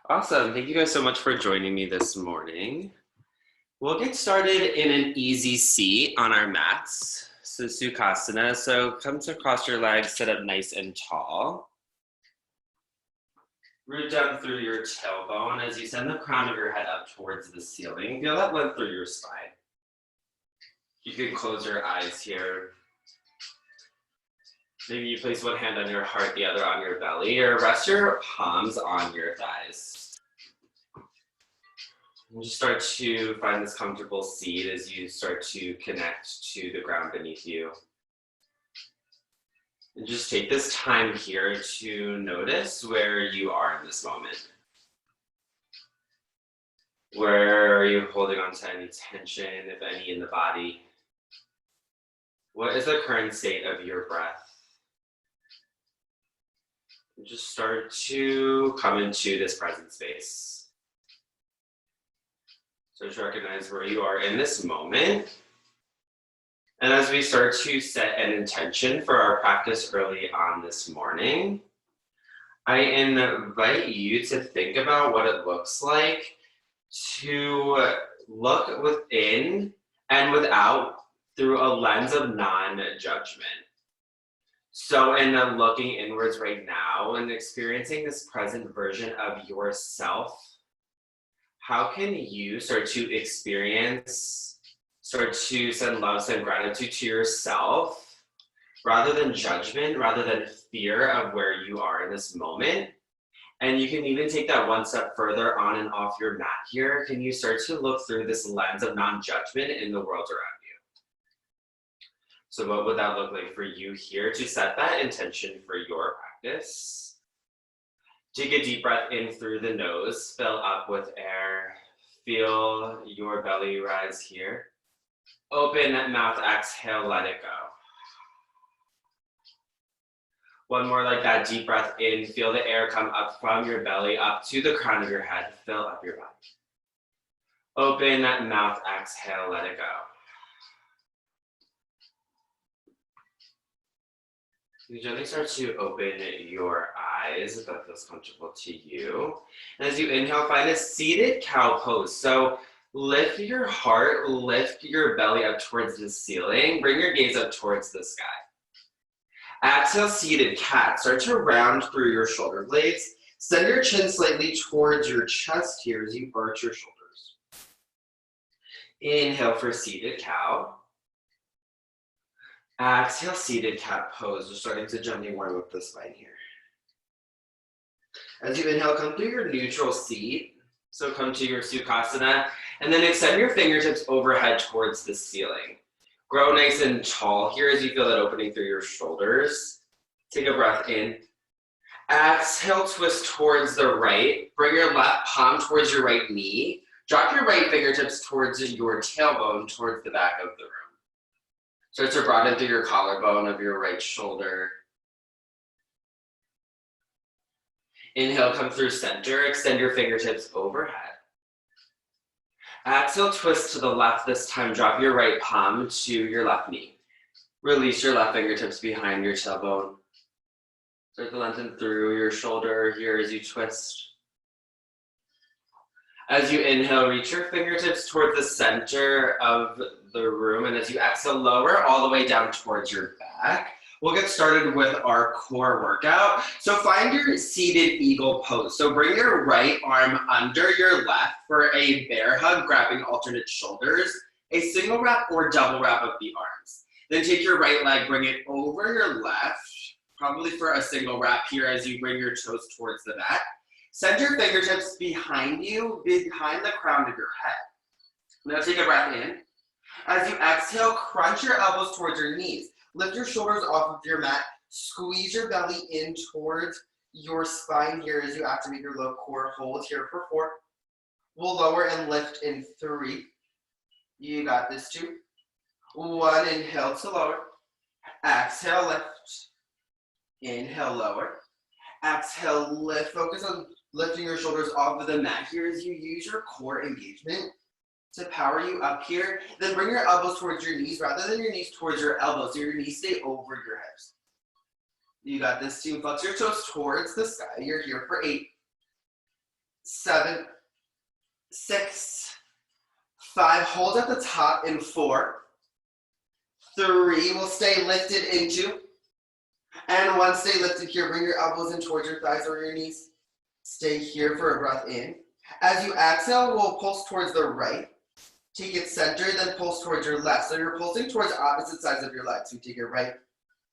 Awesome. Thank you guys so much for joining me this morning. We'll get started in an easy seat on our mats. So Sukhasana. So come to cross your legs, sit up nice and tall. Root down through your tailbone as you send the crown of your head up towards the ceiling. Feel that length through your spine. You can close your eyes here. Maybe you place one hand on your heart, the other on your belly, or rest your palms on your thighs. And just start to find this comfortable seat as you start to connect to the ground beneath you. And just take this time here to notice where you are in this moment. Where are you holding on to any tension, if any, in the body? What is the current state of your breath? And just start to come into this present space. So to recognize where you are in this moment. And as we start to set an intention for our practice early on this morning, I invite you to think about what it looks like to look within and without through a lens of non-judgment. So in looking inwards right now and experiencing this present version of yourself, how can you start to start to send love, send gratitude to yourself, rather than judgment, rather than fear of where you are in this moment? And you can even take that one step further on and off your mat here. Can you start to look through this lens of non-judgment in the world around you? So what would that look like for you here to set that intention for your practice? Take a deep breath in through the nose, fill up with air. Feel your belly rise here. Open mouth, exhale, let it go. One more like that, deep breath in. Feel the air come up from your belly, up to the crown of your head. Fill up your body. Open mouth, exhale, let it go. You gently start to open your eyes if that feels comfortable to you. And as you inhale, find a seated cow pose. So lift your heart, lift your belly up towards the ceiling. Bring your gaze up towards the sky. Exhale, seated cat. Start to round through your shoulder blades. Send your chin slightly towards your chest here as you arch your shoulders. Inhale for seated cow. Exhale, seated cat pose. Just starting to gently warm up the spine here. As you inhale, come through your neutral seat. So come to your Sukhasana, and then extend your fingertips overhead towards the ceiling. Grow nice and tall here as you feel that opening through your shoulders. Take a breath in. Exhale, twist towards the right. Bring your left palm towards your right knee. Drop your right fingertips towards your tailbone, towards the back of the room. Start to broaden through your collarbone of your right shoulder. Inhale, come through center. Extend your fingertips overhead. Exhale, twist to the left this time. Drop your right palm to your left knee. Release your left fingertips behind your tailbone. Start to lengthen through your shoulder here as you twist. As you inhale, reach your fingertips toward the center of the room. And as you exhale, lower all the way down towards your back. We'll get started with our core workout. So find your seated eagle pose. So bring your right arm under your left for a bear hug, grabbing alternate shoulders, a single wrap or double wrap of the arms. Then take your right leg, bring it over your left, probably for a single wrap here as you bring your toes towards the back. Send your fingertips behind you, behind the crown of your head. Now take a breath in. As you exhale, crunch your elbows towards your knees. Lift your shoulders off of your mat. Squeeze your belly in towards your spine here as you activate your low core. Hold here for 4. We'll lower and lift in 3. You got this, 2. 1, inhale to lower. Exhale, lift. Inhale, lower. Exhale, lift. Focus on lifting your shoulders off of the mat here as you use your core engagement to power you up here. Then bring your elbows towards your knees rather than your knees towards your elbows. So your knees stay over your hips. You got this, 2. Flex your toes towards the sky. You're here for 8. 7, 6, 5. Hold at the top in 4. 3. We'll stay lifted into. And 1, stay lifted here. Bring your elbows in towards your thighs or your knees. Stay here for a breath in. As you exhale, we'll pulse towards the right. Take it center, then pulse towards your left. So you're pulsing towards opposite sides of your legs. We take it right,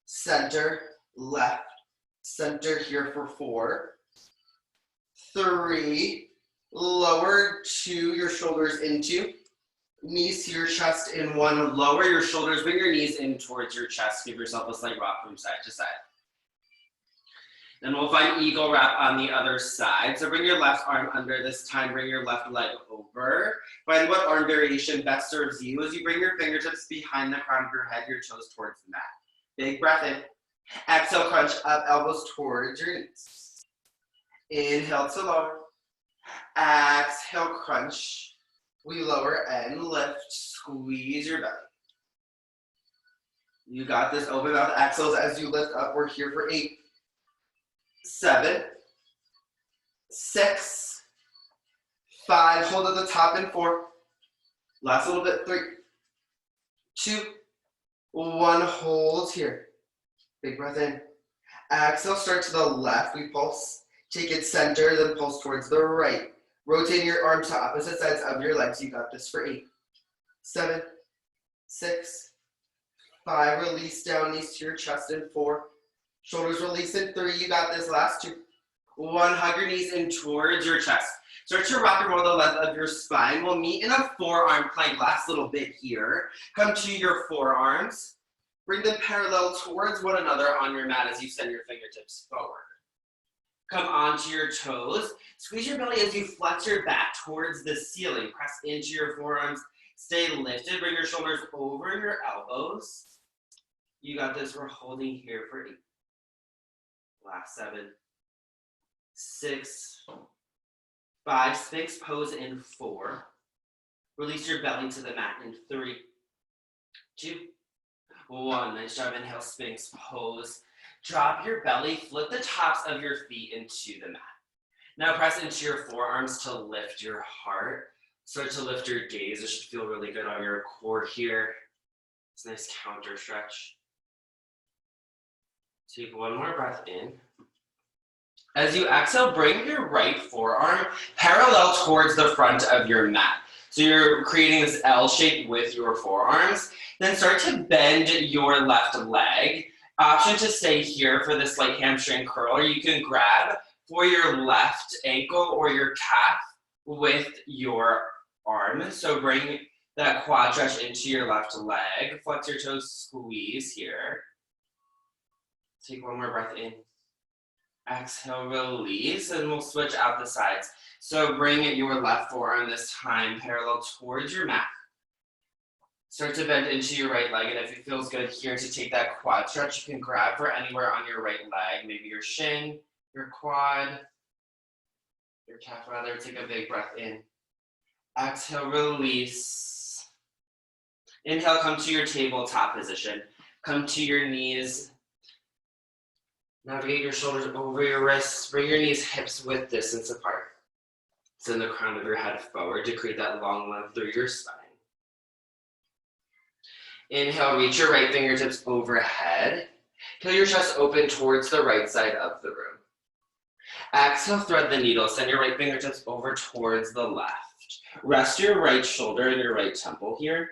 center, left, center here for 4. 3. Lower 2, your shoulders into. Knees to your chest in 1. Lower your shoulders, bring your knees in towards your chest. Give yourself a slight rock from side to side. Then we'll find eagle wrap on the other side. So bring your left arm under this time, bring your left leg over. Find what arm variation best serves you as you bring your fingertips behind the crown of your head, your toes towards the mat. Big breath in. Exhale, crunch up, elbows towards your knees. Inhale to lower. Exhale, crunch. We lower and lift. Squeeze your belly. You got this. Open mouth exhales as you lift up. We're here for 8, 7, 6, 5. Hold at the top in 4. Last little bit. 3, 2, 1. Hold here. Big breath in. Exhale, start to the left. We pulse. Take it center, then pulse towards the right. Rotate your arms to opposite sides of your legs. You got this for 8, 7, 6, 5. Release down, knees to your chest in 4. Shoulders release in 3. You got this. Last 2. 1. Hug your knees in towards your chest. Start to rock and roll the length of your spine. We'll meet in a forearm plank. Last little bit here. Come to your forearms. Bring them parallel towards one another on your mat as you send your fingertips forward. Come onto your toes. Squeeze your belly as you flex your back towards the ceiling. Press into your forearms. Stay lifted. Bring your shoulders over your elbows. You got this. We're holding here for 8. Last 7, 6, 5. Sphinx pose in 4. Release your belly to the mat in 3, 2, 1. Nice job. Inhale, Sphinx pose. Drop your belly. Flip the tops of your feet into the mat. Now press into your forearms to lift your heart. Start to lift your gaze. It should feel really good on your core here. It's a nice counter stretch. Take one more breath in. As you exhale, bring your right forearm parallel towards the front of your mat. So you're creating this L shape with your forearms. Then start to bend your left leg. Option to stay here for this light hamstring curl, or you can grab for your left ankle or your calf with your arm. So bring that quad stretch into your left leg. Flex your toes, squeeze here. Take one more breath in. Exhale, release, and we'll switch out the sides. So bring your left forearm this time parallel towards your mat. Start to bend into your right leg, and if it feels good here to take that quad stretch, you can grab for anywhere on your right leg, maybe your shin, your quad, your calf rather. Take a big breath in. Exhale, release. Inhale, come to your tabletop position. Come to your knees. Navigate your shoulders over your wrists. Bring your knees, hips width distance apart. Send the crown of your head forward to create that long length through your spine. Inhale, reach your right fingertips overhead. Peel your chest open towards the right side of the room. Exhale, thread the needle. Send your right fingertips over towards the left. Rest your right shoulder and your right temple here.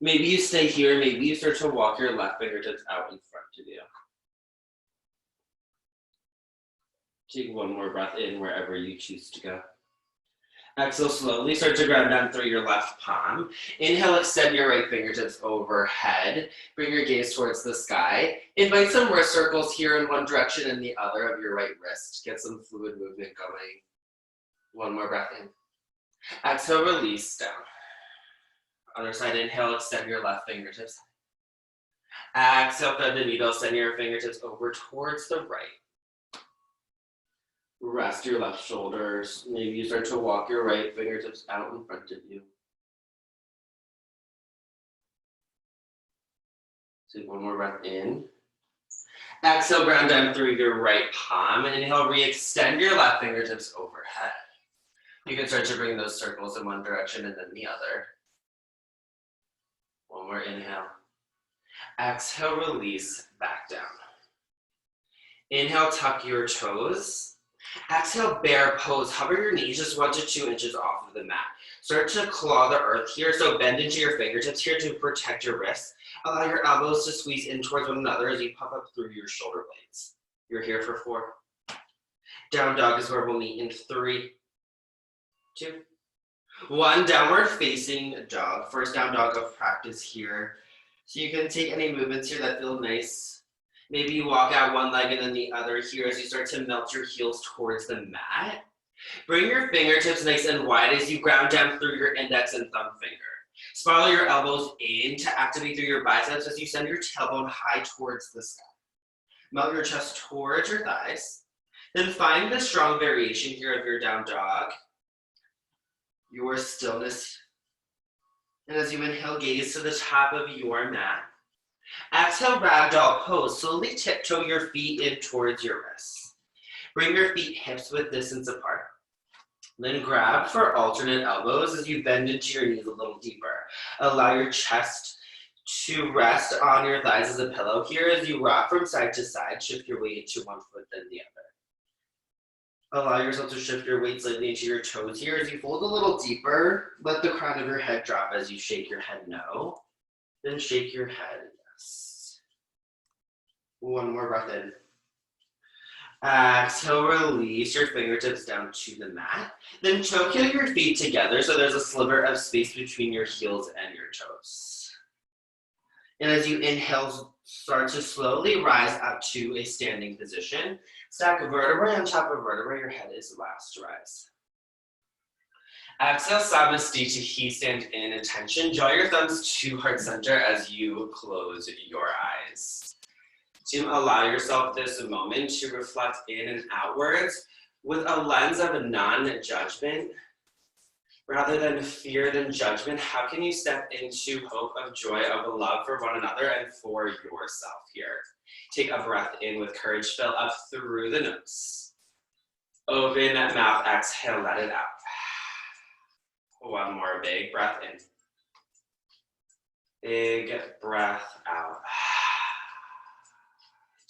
Maybe you stay here. Maybe you start to walk your left fingertips out in front of you. Take one more breath in wherever you choose to go. Exhale, slowly start to ground down through your left palm. Inhale, extend your right fingertips overhead. Bring your gaze towards the sky. Invite some wrist circles here in one direction and the other of your right wrist. Get some fluid movement going. One more breath in. Exhale, release down. Other side, inhale, extend your left fingertips. Exhale, thread the needle, send your fingertips over towards the right. Rest your left shoulders. Maybe you start to walk your right fingertips out in front of you. Take one more breath in. Exhale, ground down through your right palm. And inhale, re-extend your left fingertips overhead. You can start to bring those circles in one direction and then the other. One more inhale. Exhale, release, back down. Inhale, tuck your toes. Exhale, bear pose. Hover your knees just 1 to 2 inches off of the mat. Start to claw the earth here, so bend into your fingertips here to protect your wrists. Allow your elbows to squeeze in towards one another as you puff up through your shoulder blades. You're here for 4. Down dog is where we'll meet in 3, 2, 1. Downward facing dog. First down dog of practice here. So you can take any movements here that feel nice. Maybe you walk out one leg and then the other here as you start to melt your heels towards the mat. Bring your fingertips nice and wide as you ground down through your index and thumb finger. Spiral your elbows in to activate through your biceps as you send your tailbone high towards the sky. Melt your chest towards your thighs. Then find the strong variation here of your down dog. Your stillness. And as you inhale, gaze to the top of your mat. Exhale, ragdoll pose. Slowly tiptoe your feet in towards your wrists. Bring your feet hips width distance apart. Then grab for alternate elbows as you bend into your knees a little deeper. Allow your chest to rest on your thighs as a pillow here as you rock from side to side. Shift your weight into one foot then the other. Allow yourself to shift your weight slightly into your toes here as you fold a little deeper. Let the crown of your head drop as you shake your head no. Then shake your head yes. One more breath in. Exhale, release your fingertips down to the mat. Then toe your feet together so there's a sliver of space between your heels and your toes. And as you inhale, start to slowly rise up to a standing position. Stack vertebrae on top of vertebrae, your head is last to rise. Exhale, Samastiti, he stand in attention. Draw your thumbs to heart center as you close your eyes. To allow yourself this moment to reflect in and outwards with a lens of non-judgment. Rather than fear than judgment, how can you step into hope of joy, of a love for one another and for yourself here? Take a breath in with courage, fill up through the nose. Open that mouth, exhale, let it out. One more big breath in. Big breath out.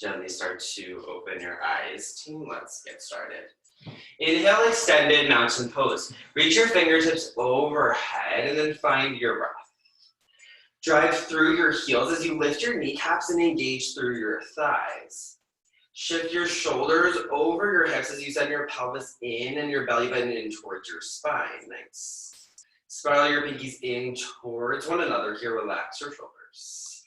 Gently start to open your eyes. Team, let's get started. Inhale, extended mountain pose. Reach your fingertips overhead and then find your breath. Drive through your heels as you lift your kneecaps and engage through your thighs. Shift your shoulders over your hips as you send your pelvis in and your belly button in towards your spine. Nice. Spiral your pinkies in towards one another here. Relax your shoulders.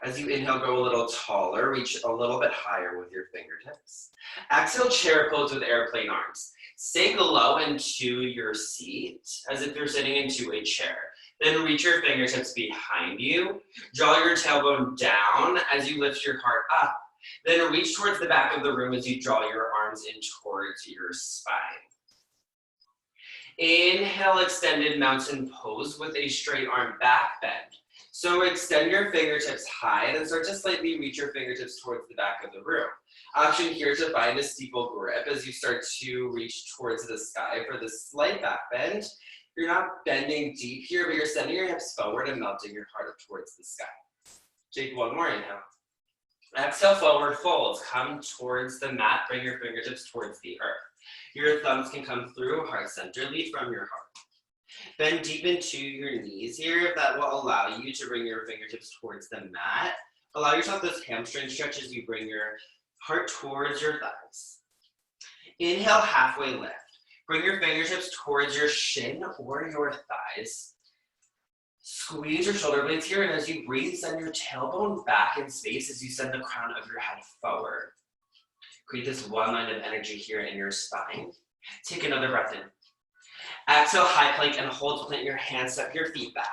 As you inhale, go a little taller, reach a little bit higher with your fingertips. Exhale, chair pose with airplane arms. Sink low into your seat as if you're sitting into a chair. Then reach your fingertips behind you. Draw your tailbone down as you lift your heart up. Then reach towards the back of the room as you draw your arms in towards your spine. Inhale, extended mountain pose with a straight arm back bend. So extend your fingertips high and start to slightly reach your fingertips towards the back of the room. Option here to find a steeple grip as you start to reach towards the sky for the slight back bend. You're not bending deep here, but you're sending your hips forward and melting your heart up towards the sky. Take one more inhale. Exhale, forward folds. Come towards the mat, bring your fingertips towards the earth. Your thumbs can come through heart center, lead from your heart. Bend deep into your knees here. That will allow you to bring your fingertips towards the mat. Allow yourself this hamstring stretch as you bring your heart towards your thighs. Inhale, halfway lift. Bring your fingertips towards your shin or your thighs. Squeeze your shoulder blades here, and as you breathe, send your tailbone back in space as you send the crown of your head forward. Create this one line of energy here in your spine. Take another breath in. Exhale, high plank and hold to plant your hands, step your feet back.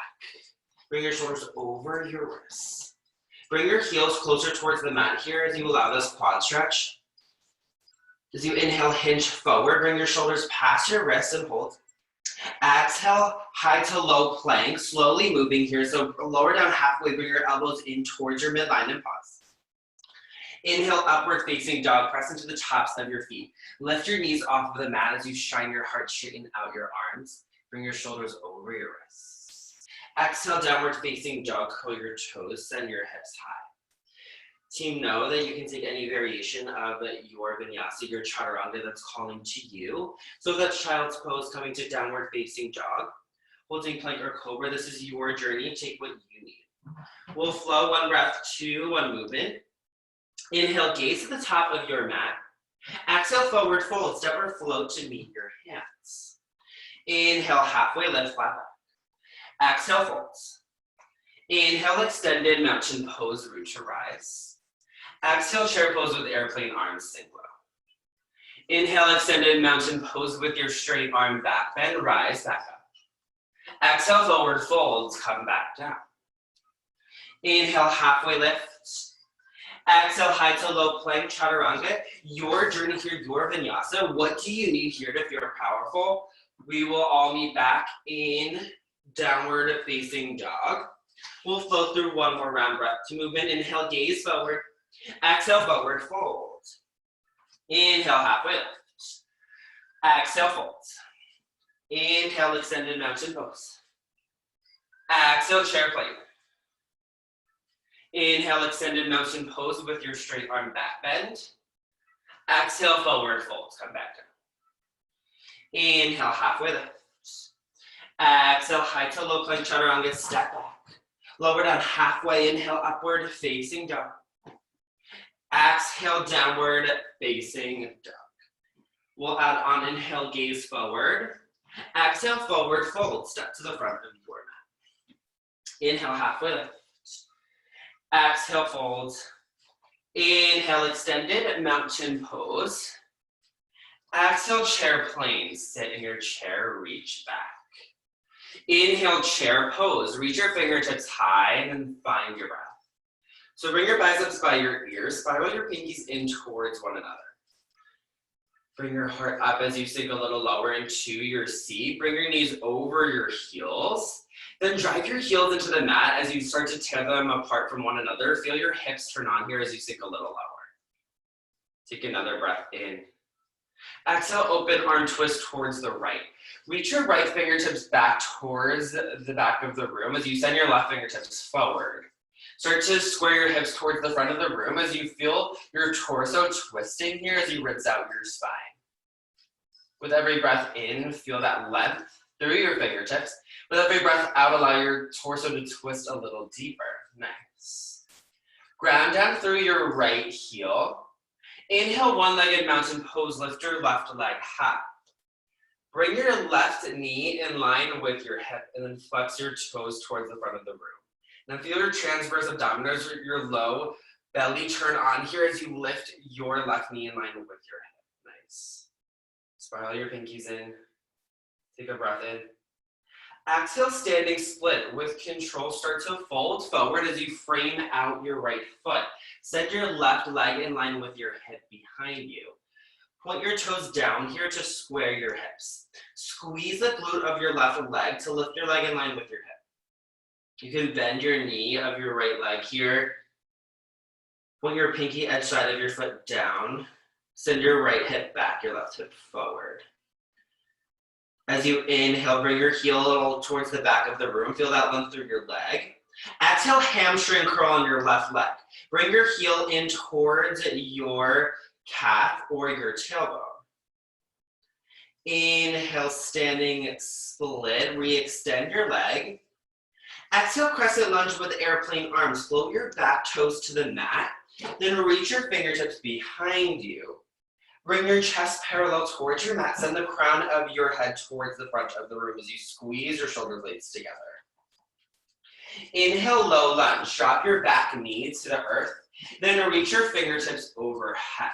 Bring your shoulders over your wrists. Bring your heels closer towards the mat here as you allow this quad stretch. As you inhale, hinge forward, bring your shoulders past your wrists and hold. Exhale, high to low plank, slowly moving here. So lower down halfway, bring your elbows in towards your midline and pause. Inhale, upward facing dog, press into the tops of your feet. Lift your knees off of the mat as you shine your heart, straighten out your arms. Bring your shoulders over your wrists. Exhale, downward facing dog, curl your toes, send your hips high. Team, know that you can take any variation of your vinyasa, your chaturanga that's calling to you. So that's child's pose, coming to downward facing dog. Holding plank or cobra, this is your journey, take what you need. We'll flow one breath to one movement. Inhale, gaze to the top of your mat. Exhale, forward fold, step or float to meet your hands. Inhale, halfway lift, flat back. Exhale, folds. Inhale, extended mountain pose, root to rise. Exhale, chair pose with airplane arms, sink low. Inhale, extended mountain pose with your straight arm back bend, rise back up. Exhale, forward folds, come back down. Inhale, halfway lift. Exhale, high to low plank, chaturanga. Your journey here, your vinyasa. What do you need here to feel powerful? We will all meet back in downward facing dog. We'll flow through one more round breath to movement. Inhale, gaze forward. Exhale, forward fold. Inhale, halfway lift. Exhale, fold. Inhale, extended mountain pose. Exhale, chair plank. Inhale, extended mountain pose with your straight arm back bend. Exhale, forward fold, come back down. Inhale, halfway lift. Exhale, high to low plank chaturanga, step back. Lower down halfway, inhale, upward facing dog. Exhale, downward facing dog. We'll add on inhale, gaze forward. Exhale, forward fold, step to the front of your mat. Inhale, halfway lift. Exhale, fold. Inhale, extended mountain pose. Exhale, chair plane. Sit in your chair, reach back. Inhale, chair pose. Reach your fingertips high and then find your breath. So bring your biceps by your ears. Spiral your pinkies in towards one another. Bring your heart up as you sink a little lower into your seat. Bring your knees over your heels. Then drive your heels into the mat as you start to tear them apart from one another. Feel your hips turn on here as you sink a little lower. Take another breath in. Exhale, open arm twist towards the right. Reach your right fingertips back towards the back of the room as you send your left fingertips forward. Start to square your hips towards the front of the room as you feel your torso twisting here as you rinse out your spine. With every breath in, feel that length through your fingertips. With every breath out, allow your torso to twist a little deeper. Nice. Ground down through your right heel. Inhale, one-legged mountain pose. Lift your left leg high. Bring your left knee in line with your hip and then flex your toes towards the front of the room. Now feel your transverse abdominals, your low belly turn on here as you lift your left knee in line with your hip. Nice. Spiral your pinkies in. Take a breath in. Exhale, standing split. With control, start to fold forward as you frame out your right foot. Set your left leg in line with your hip behind you. Point your toes down here to square your hips. Squeeze the glute of your left leg to lift your leg in line with your hip. You can bend your knee of your right leg here. Point your pinky edge side of your foot down. Send your right hip back, your left hip forward. As you inhale, bring your heel a little towards the back of the room. Feel that length through your leg. Exhale, hamstring curl on your left leg. Bring your heel in towards your calf or your tailbone. Inhale, standing split. Re-extend your leg. Exhale, crescent lunge with airplane arms. Float your back toes to the mat. Then reach your fingertips behind you. Bring your chest parallel towards your mat. Send the crown of your head towards the front of the room as you squeeze your shoulder blades together. Inhale, low lunge. Drop your back knee to the earth. Then reach your fingertips overhead.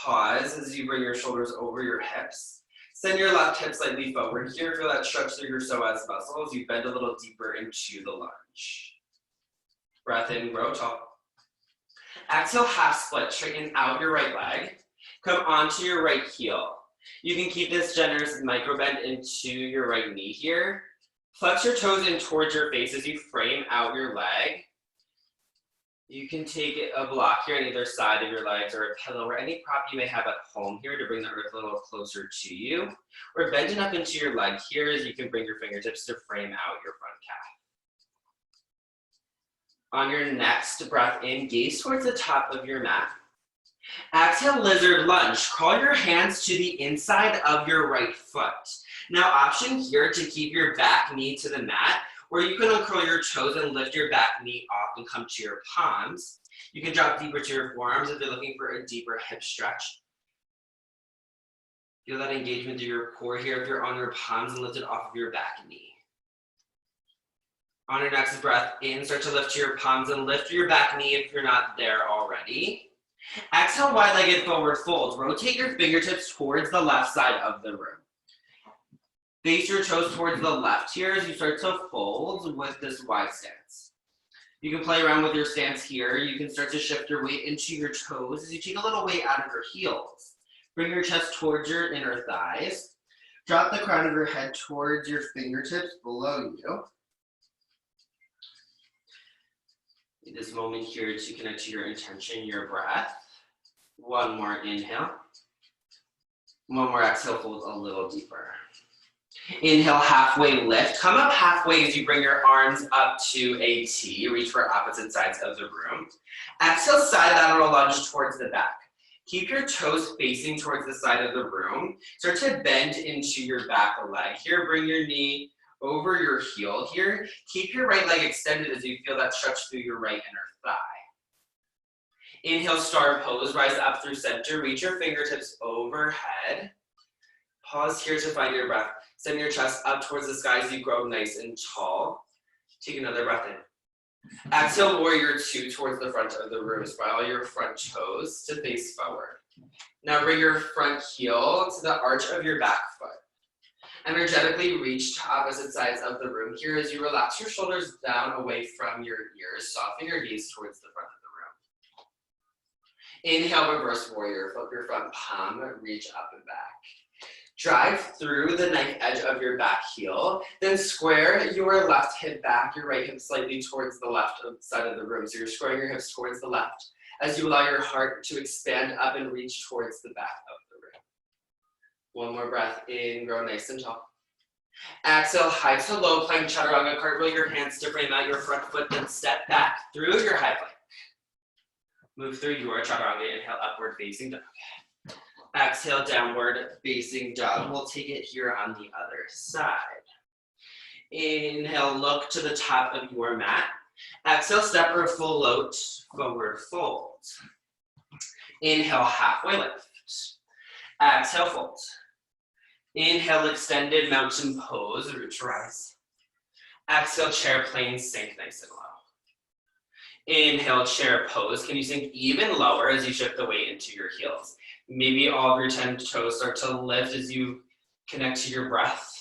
Pause as you bring your shoulders over your hips. Send your left hip slightly forward here. Feel that stretch through your psoas muscles. You bend a little deeper into the lunge. Breath in, grow tall. Exhale, half split. Straighten out your right leg. Come onto your right heel. You can keep this generous micro bend into your right knee here. Flex your toes in towards your face as you frame out your leg. You can take a block here on either side of your legs or a pillow or any prop you may have at home here to bring the earth a little closer to you. Or bending up into your leg here as you can bring your fingertips to frame out your front calf. On your next breath in, gaze towards the top of your mat. Exhale, lizard lunge. Crawl your hands to the inside of your right foot. Now, option here to keep your back knee to the mat, or you can uncurl your toes and lift your back knee off and come to your palms. You can drop deeper to your forearms if you're looking for a deeper hip stretch. Feel that engagement through your core here if you're on your palms and lift it off of your back knee. On your next breath in, start to lift to your palms and lift your back knee if you're not there already. Exhale, wide-legged forward fold. Rotate your fingertips towards the left side of the room. Face your toes towards the left here as you start to fold with this wide stance. You can play around with your stance here. You can start to shift your weight into your toes as you take a little weight out of your heels. Bring your chest towards your inner thighs. Drop the crown of your head towards your fingertips below you. Take this moment here to connect to your intention, your breath. One more inhale. One more exhale, fold a little deeper. Inhale, halfway lift. Come up halfway as you bring your arms up to a T. Reach for opposite sides of the room. Exhale, side lateral lunge towards the back. Keep your toes facing towards the side of the room. Start to bend into your back leg. Here, bring your knee over your heel here. Keep your right leg extended as you feel that stretch through your right inner thigh. Inhale, star pose. Rise up through center. Reach your fingertips overhead. Pause here to find your breath. Send your chest up towards the sky as you grow nice and tall. Take another breath in. Exhale, warrior two towards the front of the room. Spiral your front toes to face forward. Now bring your front heel to the arch of your back foot. Energetically reach to opposite sides of the room here as you relax your shoulders down away from your ears. Soften your gaze towards the front of the room. Inhale, reverse warrior. Flip your front palm, reach up and back. Drive through the knife edge of your back heel, then square your left hip back, your right hip slightly towards the left side of the room. So you're squaring your hips towards the left as you allow your heart to expand up and reach towards the back of the room. One more breath in, grow nice and tall. Exhale, high to low plank chaturanga. Cartwheel your hands to frame out your front foot, then step back through your high plank. Move through your chaturanga. Inhale, upward facing dog. Exhale, downward facing dog. We'll take it here on the other side. Inhale, look to the top of your mat. Exhale, step or float, forward fold. Inhale, halfway lift. Exhale, fold. Inhale, extended mountain pose, root to rise. Exhale, chair plane, sink nice and low. Inhale, chair pose. Can you sink even lower as you shift the weight into your heels? Maybe all of your 10 toes start to lift as you connect to your breath.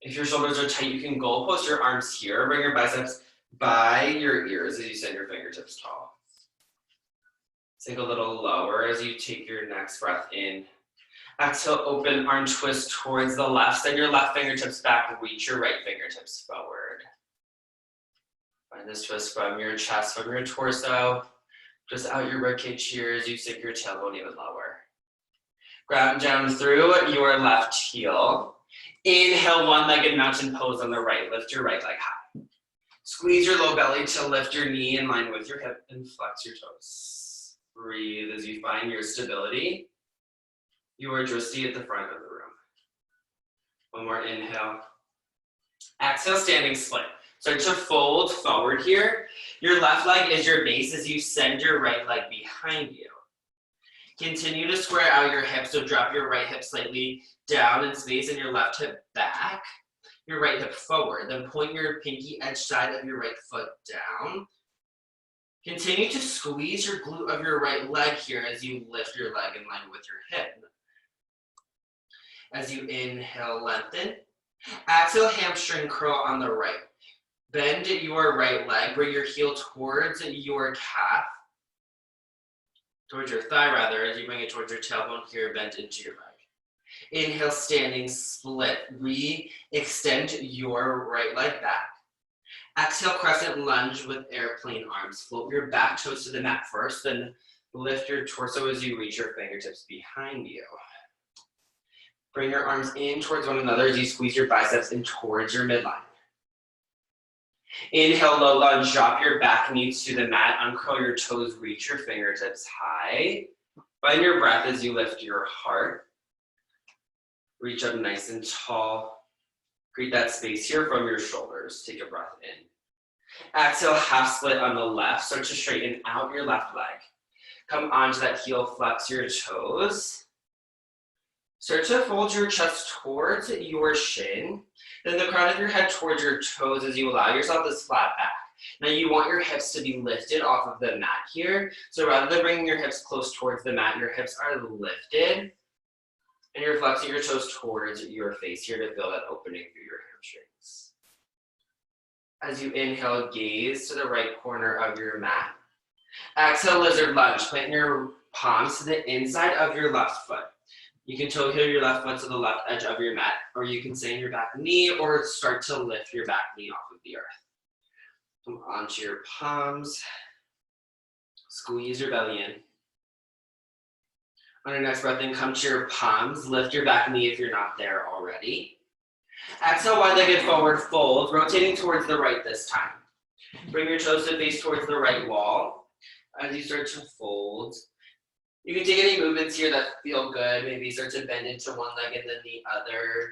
If your shoulders are tight, you can goal post your arms here. Bring your biceps by your ears as you send your fingertips tall. Sink a little lower as you take your next breath in. Exhale, open arm twist towards the left. Send your left fingertips back. Reach your right fingertips forward. Find this twist from your chest, from your torso. Just out your ribcage here as you sink your tailbone even lower. Ground down through your left heel. Inhale, one-legged mountain pose on the right. Lift your right leg high. Squeeze your low belly to lift your knee in line with your hip and flex your toes. Breathe as you find your stability. Your drishti at the front of the room. One more inhale. Exhale, standing split. Start to fold forward here. Your left leg is your base as you send your right leg behind you. Continue to square out your hips, so drop your right hip slightly down in space and your left hip back. Your right hip forward. Then point your pinky edge side of your right foot down. Continue to squeeze your glute of your right leg here as you lift your leg in line with your hip. As you inhale, lengthen. Exhale, hamstring curl on the right. Bend your right leg, bring your heel towards your calf, towards your thigh rather, as you bring it towards your tailbone here, bend into your leg. Inhale, standing split. Re-extend your right leg back. Exhale, crescent lunge with airplane arms. Float your back toes to the mat first, then lift your torso as you reach your fingertips behind you. Bring your arms in towards one another as you squeeze your biceps in towards your midline. Inhale, low lunge, drop your back knees to the mat, uncurl your toes, reach your fingertips high. Find your breath as you lift your heart. Reach up nice and tall. Create that space here from your shoulders. Take a breath in. Exhale, half split on the left. Start to straighten out your left leg. Come onto that heel, flex your toes. Start to fold your chest towards your shin. Then the crown of your head towards your toes as you allow yourself this flat back. Now you want your hips to be lifted off of the mat here. So rather than bringing your hips close towards the mat, your hips are lifted. And you're flexing your toes towards your face here to feel that opening through your hamstrings. As you inhale, gaze to the right corner of your mat. Exhale, lizard lunge. Plant your palms to the inside of your left foot. You can toe heel your left foot to the left edge of your mat, or you can stay in your back knee or start to lift your back knee off of the earth. Come onto your palms. Squeeze your belly in. On your next breath in, come to your palms. Lift your back knee if you're not there already. Exhale, wide-legged forward fold, rotating towards the right this time. Bring your toes to face towards the right wall. As you start to fold, you can take any movements here that feel good. Maybe start to bend into one leg and then the other.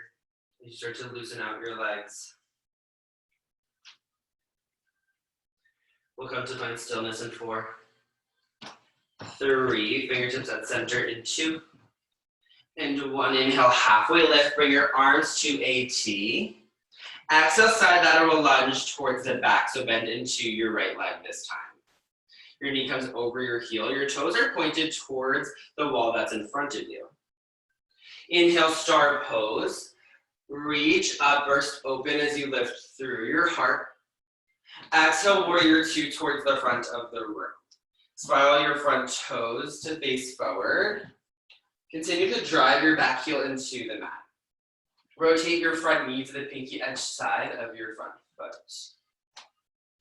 You start to loosen out your legs. We'll come to find stillness in 4, 3, fingertips at center in 2, and 1. Inhale, halfway lift, bring your arms to a T. Exhale, side lateral lunge towards the back, so bend into your right leg this time. Your knee comes over your heel. Your toes are pointed towards the wall that's in front of you. Inhale, star pose. Reach up, burst open as you lift through your heart. Exhale, warrior 2 towards the front of the room. Spiral your front toes to face forward. Continue to drive your back heel into the mat. Rotate your front knee to the pinky edge side of your front foot.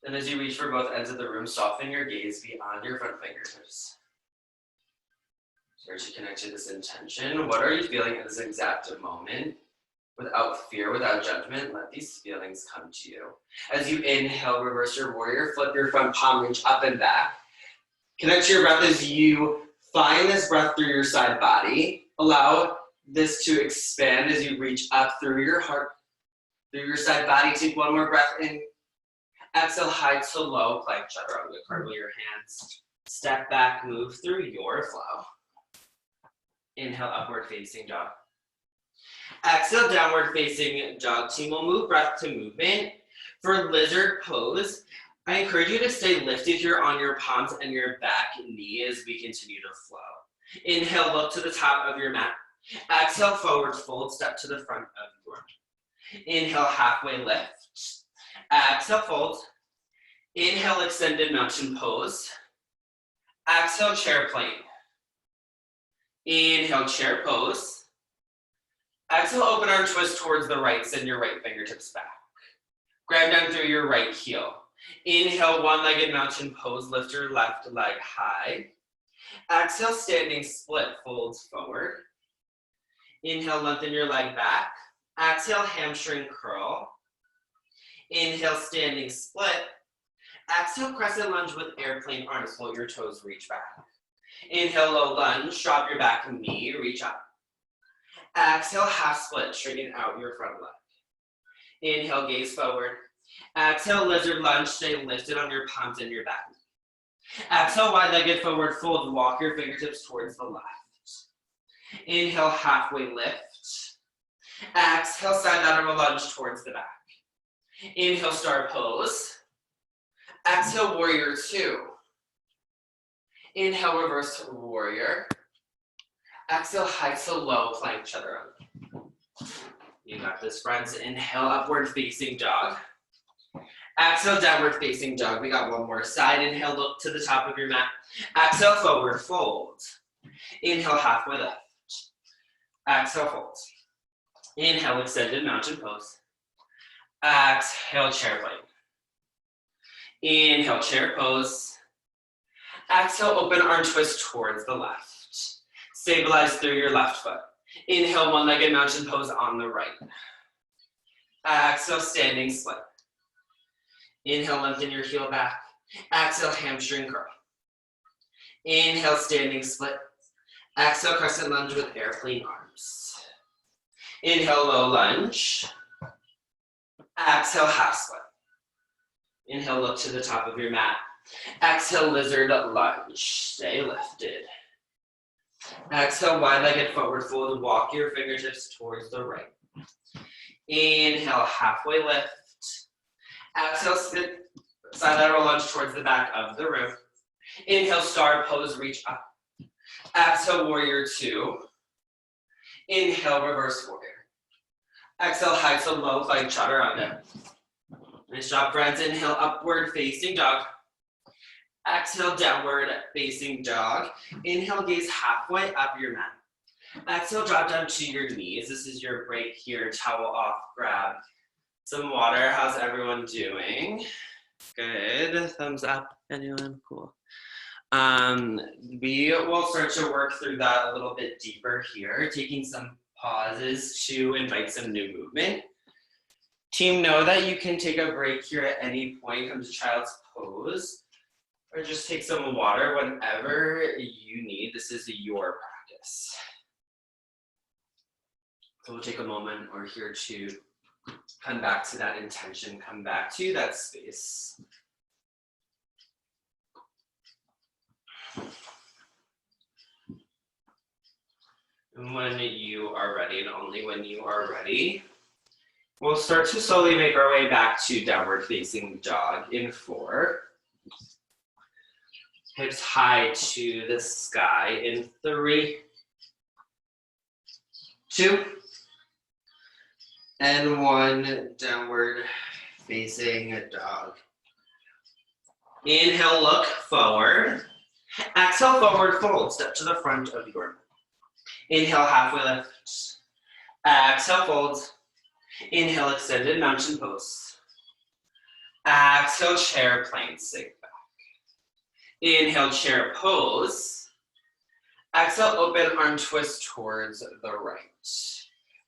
And as you reach for both ends of the room, soften your gaze beyond your front fingertips. Start to connect to this intention. What are you feeling at this exact moment? Without fear, without judgment, let these feelings come to you. As you inhale, reverse your warrior, flip your front palm, reach up and back. Connect to your breath as you find this breath through your side body. Allow this to expand as you reach up through your heart, through your side body. Take one more breath in. Exhale, high to low, plank chaturanga. Cartwheel your hands. Step back, move through your flow. Inhale, upward facing dog. Exhale, downward facing dog. Team will move breath to movement. For lizard pose, I encourage you to stay lifted here on your palms and your back knee as we continue to flow. Inhale, look to the top of your mat. Exhale, forward fold, step to the front of your mat. Inhale, halfway lift. Exhale, fold. Inhale, extended mountain pose. Exhale, chair plane. Inhale, chair pose. Exhale, open arm twist towards the right, send your right fingertips back. Grab down through your right heel. Inhale, one-legged mountain pose, lift your left leg high. Exhale, standing split, folds forward. Inhale, lengthen your leg back. Exhale, hamstring curl. Inhale, standing split. Exhale, crescent lunge with airplane arms, float your toes, reach back. Inhale, low lunge, drop your back knee, reach up. Exhale, half split, straighten out your front leg. Inhale, gaze forward. Exhale, lizard lunge, stay lifted on your palms and your back. Exhale, wide-legged forward fold, walk your fingertips towards the left. Inhale, halfway lift. Exhale, side lateral lunge towards the back. Inhale, star pose. Exhale, warrior 2. Inhale, reverse warrior. Exhale, high to low, plank chaturanga. You got this, friends. Inhale, upward facing dog. Exhale, downward facing dog. We got one more side. Inhale, look to the top of your mat. Exhale, forward fold. Inhale, halfway lift. Exhale, fold. Inhale, extended mountain pose. Exhale, chair plane. Inhale, chair pose. Exhale, open arm twist towards the left. Stabilize through your left foot. Inhale, one-legged mountain pose on the right. Exhale, standing split. Inhale, lengthen your heel back. Exhale, hamstring curl. Inhale, standing split. Exhale, crescent lunge with airplane arms. Inhale, low lunge. Exhale, half split. Inhale, look to the top of your mat. Exhale, lizard lunge. Stay lifted. Exhale, wide-legged forward fold. Walk your fingertips towards the right. Inhale, halfway lift. Exhale, side lateral lunge towards the back of the room. Inhale, star pose, reach up. Exhale, warrior two. Inhale, reverse warrior. Exhale, high to low, like chaturanga. Nice job, friends. Inhale, upward facing dog. Exhale, downward facing dog. Inhale, gaze halfway up your mat. Exhale, drop down to your knees. This is your break here. Towel off, grab some water. How's everyone doing? Good. Thumbs up. Anyone? Cool. We will start to work through that a little bit deeper here, taking some pauses to invite some new movement. Team, know that you can take a break here at any point, come to child's pose, or just take some water, whatever you need. This is your practice. So we'll take a moment or here to come back to that intention, come back to that space. And when you are ready, and only when you are ready, we'll start to slowly make our way back to downward facing dog in 4. Hips high to the sky in 3, 2, and 1. Downward facing dog. Inhale, look forward. Exhale, forward fold. Step to the front of your mat. Inhale, halfway lift. Exhale, fold. Inhale, extended mountain pose. Exhale, chair plane, sink back. Inhale, chair pose. Exhale, open arm twist towards the right.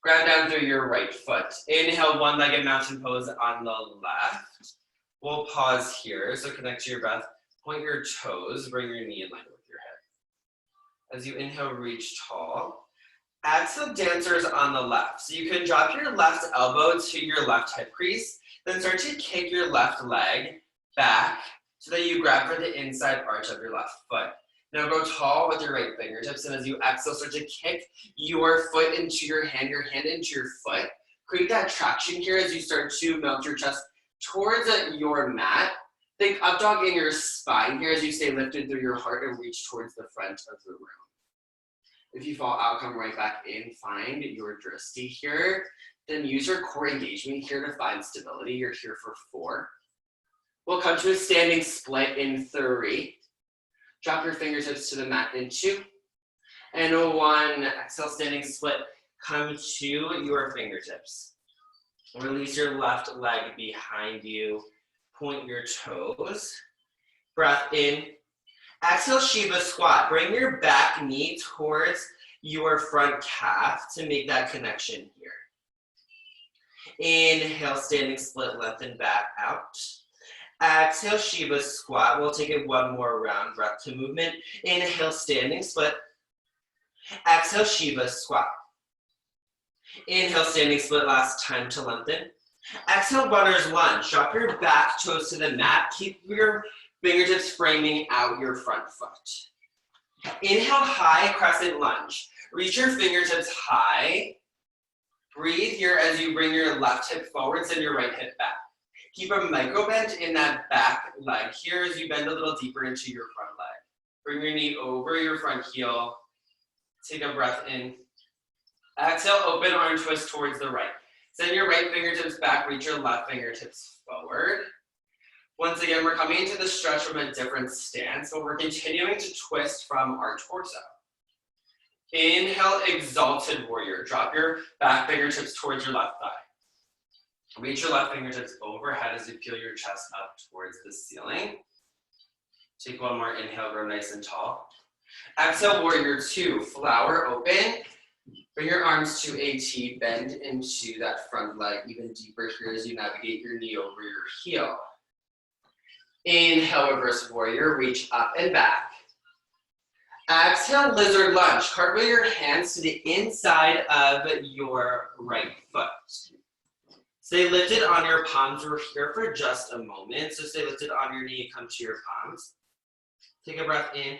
Ground down through your right foot. Inhale, one-legged mountain pose on the left. We'll pause here, so connect to your breath. Point your toes, bring your knee in line with your head. As you inhale, reach tall. Exhale, dancers on the left. So you can drop your left elbow to your left hip crease, then start to kick your left leg back so that you grab for the inside arch of your left foot. Now go tall with your right fingertips, and as you exhale, start to kick your foot into your hand into your foot. Create that traction here as you start to melt your chest towards your mat. Think up dog in your spine here as you stay lifted through your heart and reach towards the front of the room. If you fall out, come right back in, find your drishti here. Then use your core engagement here to find stability. You're here for 4. We'll come to a standing split in 3. Drop your fingertips to the mat in 2. And 1, exhale, standing split. Come to your fingertips. Release your left leg behind you. Point your toes. Breath in. Exhale, Shiva squat. Bring your back knee towards your front calf to make that connection here. Inhale, standing split, lengthen back out. Exhale, Shiva squat. We'll take it one more round, breath to movement. Inhale, standing split. Exhale, Shiva squat. Inhale, standing split, last time to lengthen. Exhale, runner's lunge. Drop your back toes to the mat. Keep your fingertips framing out your front foot. Inhale, high crescent lunge. Reach your fingertips high. Breathe here as you bring your left hip forward, send your right hip back. Keep a micro bend in that back leg here as you bend a little deeper into your front leg. Bring your knee over your front heel. Take a breath in. Exhale, open arm twist towards the right. Send your right fingertips back, reach your left fingertips forward. Once again, we're coming into the stretch from a different stance, but we're continuing to twist from our torso. Inhale, exalted warrior. Drop your back fingertips towards your left thigh. Reach your left fingertips overhead as you peel your chest up towards the ceiling. Take one more inhale, grow nice and tall. Exhale, warrior two, flower open. Bring your arms to a T, bend into that front leg even deeper here as you navigate your knee over your heel. Inhale, reverse warrior, reach up and back. Exhale, lizard lunge. Cartwheel your hands to the inside of your right foot. Stay lifted on your palms. We're here for just a moment. So stay lifted on your knee, come to your palms. Take a breath in.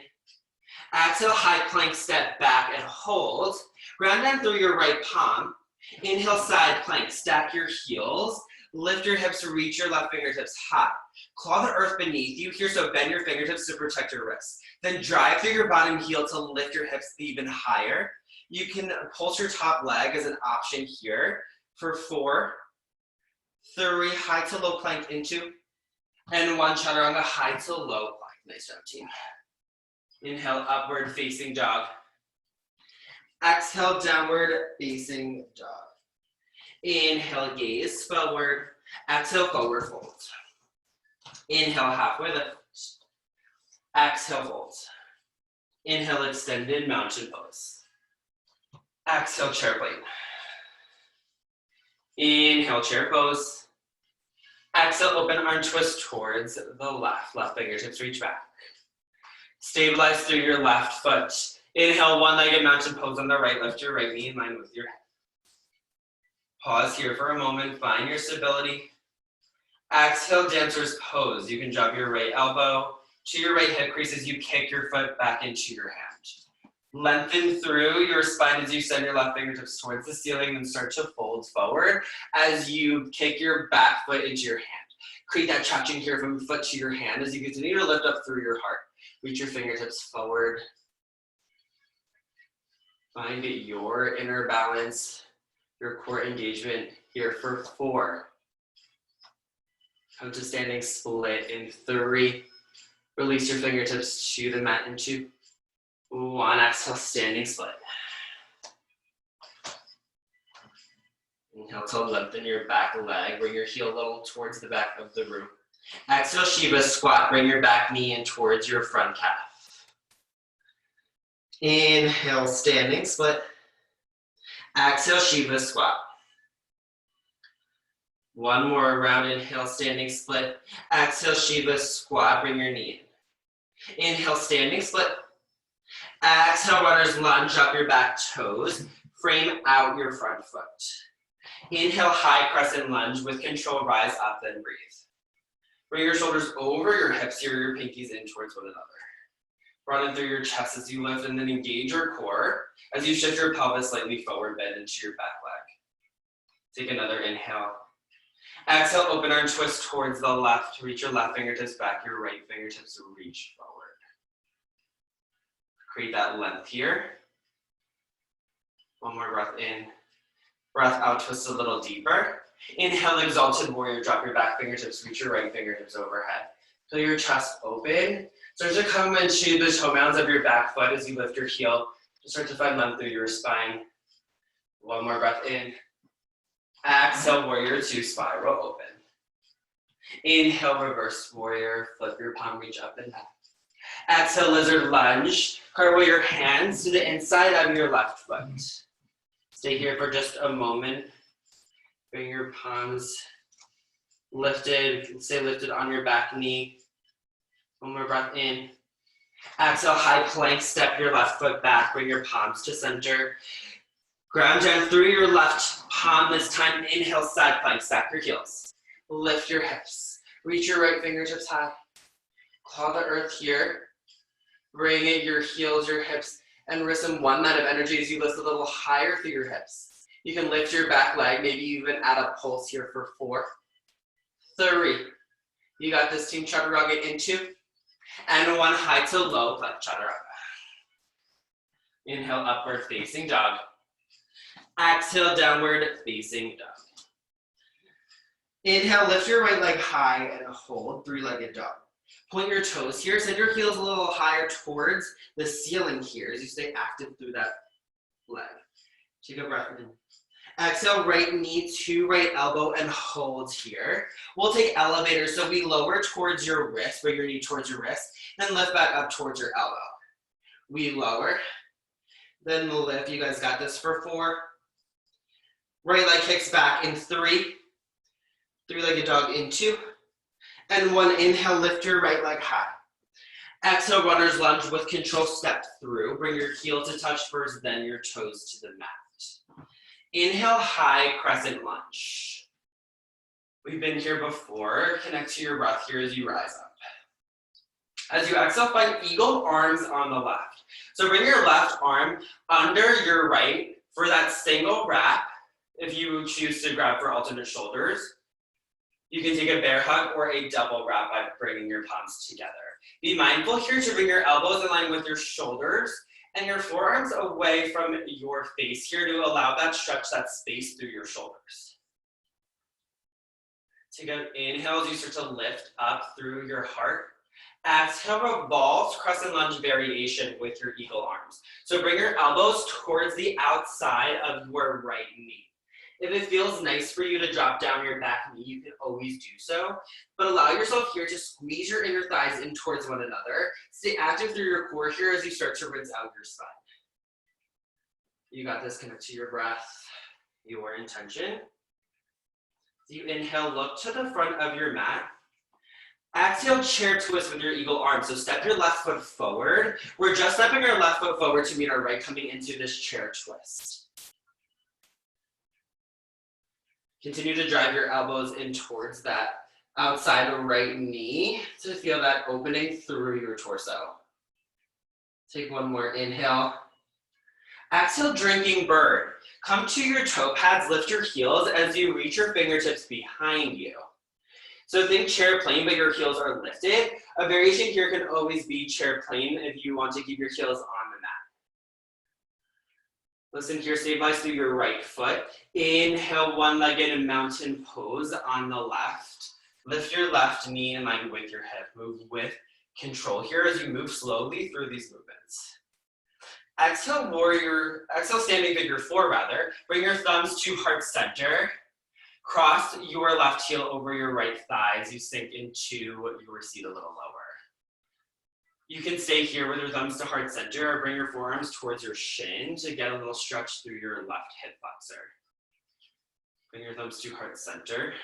Exhale, high plank, step back and hold. Ground down through your right palm. Inhale, side plank, stack your heels. Lift your hips, reach your left fingertips high. Claw the earth beneath you here, so bend your fingertips to protect your wrists. Then drive through your bottom heel to lift your hips even higher. You can pulse your top leg as an option here for 4, 3, high to low plank into, and 1 chaturanga, high to low plank. Nice job, team. Inhale, upward facing dog. Exhale, downward facing dog. Inhale, gaze forward. Exhale, forward fold. Inhale, halfway lift. Exhale, fold. Inhale, extended mountain pose. Exhale, chair plane. Inhale, chair pose. Exhale, open arm twist towards the left. Left fingertips reach back. Stabilize through your left foot. Inhale, one-legged mountain pose on the right. Lift your right knee in line with your head. Pause here for a moment. Find your stability. Exhale, dancer's pose. You can drop your right elbow to your right hip crease as you kick your foot back into your hand. Lengthen through your spine as you send your left fingertips towards the ceiling and start to fold forward as you kick your back foot into your hand. Create that traction here from foot to your hand as you continue to lift up through your heart. Reach your fingertips forward. Find your inner balance, your core engagement here for 4. Come to standing split in 3. Release your fingertips to the mat in 2. 1, exhale, standing split. Inhale to lengthen your back leg. Bring your heel a little towards the back of the room. Exhale, Shiva squat. Bring your back knee in towards your front calf. Inhale, standing split. Exhale, Shiva squat. 1 more round. Inhale, standing split. Exhale, Shiva squat. Bring your knee in. Inhale, standing split. Exhale, runner's lunge. Up your back toes. Frame out your front foot. Inhale, high crescent lunge. With control, rise up, then breathe. Bring your shoulders over your hips here, your pinkies in towards one another. Run in through your chest as you lift, and then engage your core as you shift your pelvis slightly forward, bend into your back leg. Take another inhale. Exhale, open arm twist towards the left. Reach your left fingertips back, your right fingertips reach forward. Create that length here. 1 more breath in. Breath out, twist a little deeper. Inhale, exalted warrior. Drop your back fingertips, reach your right fingertips overhead. Feel your chest open. Start to come into the toe mounds of your back foot as you lift your heel. Just start to find length through your spine. 1 more breath in. Exhale, warrior 2, spiral open. Inhale, reverse warrior. Flip your palm, reach up and back. Exhale, lizard lunge. Cartwheel your hands to the inside of your left foot. Stay here for just a moment. Bring your palms lifted. Stay lifted on your back knee. 1 more breath in. Exhale, high plank. Step your left foot back. Bring your palms to center. Ground down through your left palm this time. Inhale, side plank. Stack your heels. Lift your hips. Reach your right fingertips high. Claw the earth here. Bring in your heels, your hips, and wrists in one mat of energy as you lift a little higher through your hips. You can lift your back leg, maybe even add a pulse here for 4, 3. You got this, team. Chaturanga in 2, and 1 high to low plank chaturanga. Inhale, upward facing dog. Exhale, downward facing dog. Inhale, lift your right leg high and hold, 3-legged dog. Point your toes here, send your heels a little higher towards the ceiling here as you stay active through that leg. Take a breath in. Exhale, right knee to right elbow and hold here. We'll take elevators, so we lower towards your wrist, bring your knee towards your wrist, then lift back up towards your elbow. We lower, then lift. You guys got this for 4. Right leg kicks back in 3. 3-legged dog in 2. And 1, inhale, lift your right leg high. Exhale, runner's lunge with control, step through. Bring your heel to touch first, then your toes to the mat. Inhale, high crescent lunge. We've been here before. Connect to your breath here as you rise up. As you exhale, find eagle arms on the left. So bring your left arm under your right for that single wrap. If you choose to grab for alternate shoulders, you can take a bear hug or a double wrap by bringing your palms together. Be mindful here to bring your elbows in line with your shoulders and your forearms away from your face here to allow that stretch, that space through your shoulders. Take an inhale as you start to lift up through your heart. Exhale, revolve, crescent lunge variation with your eagle arms. So bring your elbows towards the outside of your right knee. If it feels nice for you to drop down your back knee, you can always do so, but allow yourself here to squeeze your inner thighs in towards one another. Stay active through your core here as you start to rinse out your spine. You got this. Connect to your breath, your intention. So you inhale, look to the front of your mat. Exhale, chair twist with your eagle arm. So step your left foot forward. We're just stepping our left foot forward to meet our right, coming into this chair twist. Continue to drive your elbows in towards that outside right knee to feel that opening through your torso. Take one more inhale. Exhale, drinking bird. Come to your toe pads, lift your heels as you reach your fingertips behind you. So think chair plane, but your heels are lifted. A variation here can always be chair plane if you want to keep your heels on the mat. Listen here, stabilize through your right foot. Inhale, one-legged mountain pose on the left. Lift your left knee in line with your hip. Move with control here as you move slowly through these movements. Exhale, warrior, exhale, standing figure 4 rather. Bring your thumbs to heart center. Cross your left heel over your right thigh as you sink into your seat a little lower. You can stay here with your thumbs to heart center or bring your forearms towards your shin to get a little stretch through your left hip flexor. Bring your thumbs to heart center.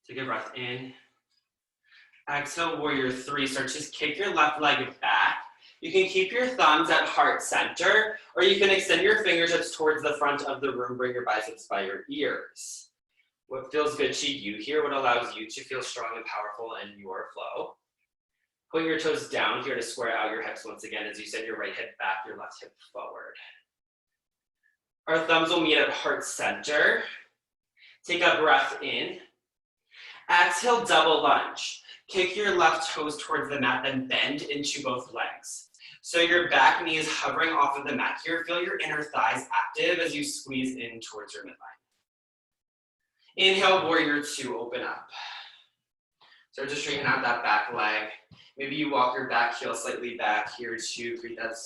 Take a breath in. Exhale, warrior 3. Start to kick your left leg back. You can keep your thumbs at heart center, or you can extend your fingertips towards the front of the room. Bring your biceps by your ears. What feels good to you here, what allows you to feel strong and powerful in your flow. Point your toes down here to square out your hips once again as you send your right hip back, your left hip forward. Our thumbs will meet at heart center. Take a breath in. Exhale, double lunge. Kick your left toes towards the mat, then bend into both legs. So your back knee is hovering off of the mat here. Feel your inner thighs active as you squeeze in towards your midline. Inhale, warrior 2, open up. Start to straighten out that back leg. Maybe you walk your back heel slightly back here to create that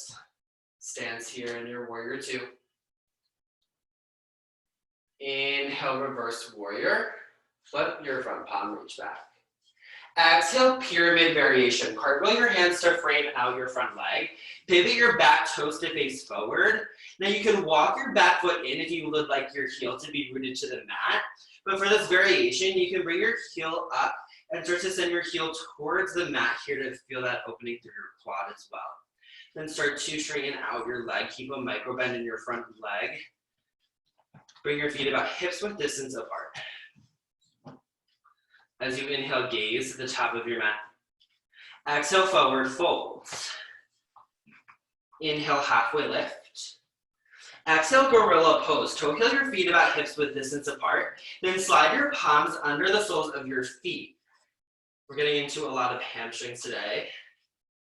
stance here in your warrior 2. Inhale, reverse warrior. Flip your front palm, reach back. Exhale, pyramid variation. Cartwheel your hands to frame out your front leg. Pivot your back toes to face forward. Now you can walk your back foot in if you would like your heel to be rooted to the mat. But for this variation, you can bring your heel up and start to send your heel towards the mat here to feel that opening through your quad as well. Then start to straighten out your leg. Keep a micro bend in your front leg. Bring your feet about hips width distance apart. As you inhale, gaze to the top of your mat. Exhale, forward fold. Inhale, halfway lift. Exhale, gorilla pose. Toe heel your feet about hips width distance apart. Then slide your palms under the soles of your feet. We're getting into a lot of hamstrings today.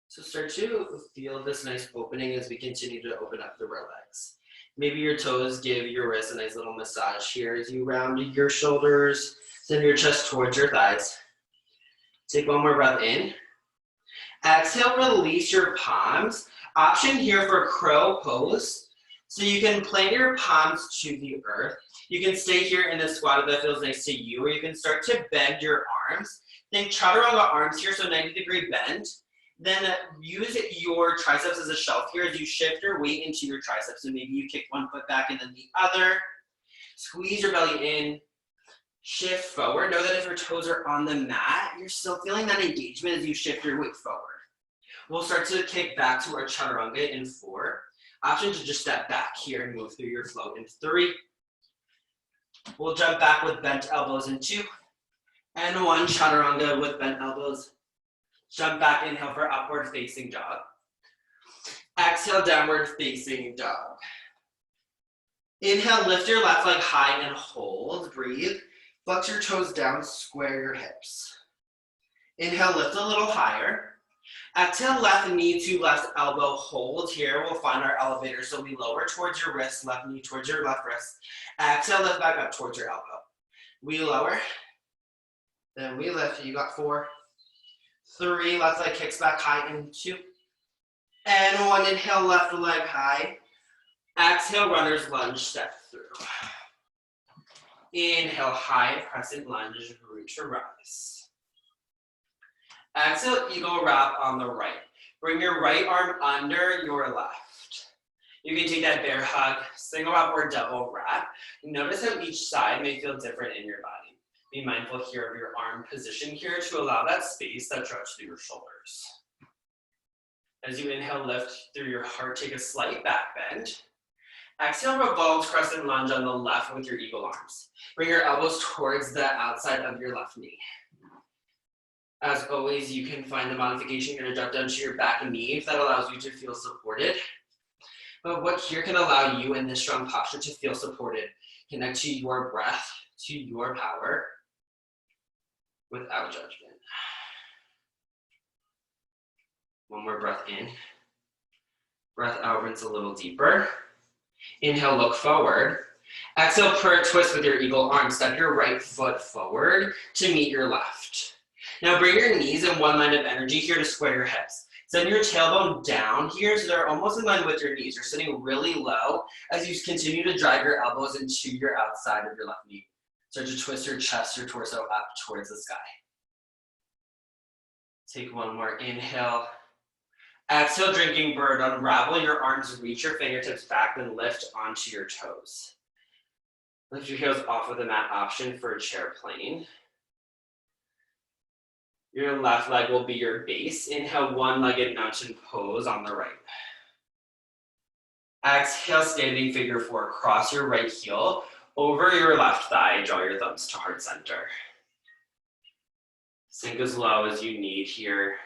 So start to feel this nice opening as we continue to open up the rear legs. Maybe your toes give your wrist a nice little massage here as you round your shoulders. Send your chest towards your thighs. Take one more breath in. Exhale, release your palms. Option here for crow pose. So you can plant your palms to the earth. You can stay here in the squat if that feels nice to you, or you can start to bend your arms. Think chaturanga arms here, so 90-degree bend. Then use your triceps as a shelf here as you shift your weight into your triceps. So maybe you kick one foot back and then the other. Squeeze your belly in. Shift forward. Know that if your toes are on the mat, you're still feeling that engagement as you shift your weight forward. We'll start to kick back to our chaturanga in 4. Option to just step back here and move through your flow in 3. We'll jump back with bent elbows in 2. And 1, chaturanga with bent elbows. Jump back, inhale for upward facing dog. Exhale, downward facing dog. Inhale, lift your left leg high and hold, breathe. Flex your toes down, square your hips. Inhale, lift a little higher. Exhale, left knee to left elbow, hold here. We'll find our elevator. So we lower towards your wrist, left knee towards your left wrist. Exhale, lift back up towards your elbow. We lower, then we lift. You got 4, 3, left leg kicks back high in 2. And 1, inhale, left leg high. Exhale, runner's lunge, step through. Inhale, high crescent lunge, root to rise. Exhale, eagle wrap on the right. Bring your right arm under your left. You can take that bear hug, single wrap or double wrap. Notice how each side may feel different in your body. Be mindful here of your arm position here to allow that space that drops through your shoulders. As you inhale, lift through your heart, take a slight back bend. Exhale, revolve crescent lunge on the left with your eagle arms. Bring your elbows towards the outside of your left knee. As always, you can find the modification. You're gonna drop down to your back knee if that allows you to feel supported. But what here can allow you in this strong posture to feel supported, connect to your breath, to your power, without judgment. One more breath in. Breath out, rinse a little deeper. Inhale, look forward. Exhale, prayer twist with your eagle arm. Step your right foot forward to meet your left. Now bring your knees in one line of energy here to square your hips. Send your tailbone down here so they're almost in line with your knees. You're sitting really low as you continue to drive your elbows into your outside of your left knee. Start to twist your chest, your torso up towards the sky. Take one more inhale. Exhale, drinking bird. Unravel your arms, reach your fingertips back, then lift onto your toes. Lift your heels off of the mat, option for a chair plane. Your left leg will be your base. Inhale, one-legged mountain pose on the right. Exhale, standing figure 4. Cross your right heel over your left thigh. Draw your thumbs to heart center. Sink as low as you need here.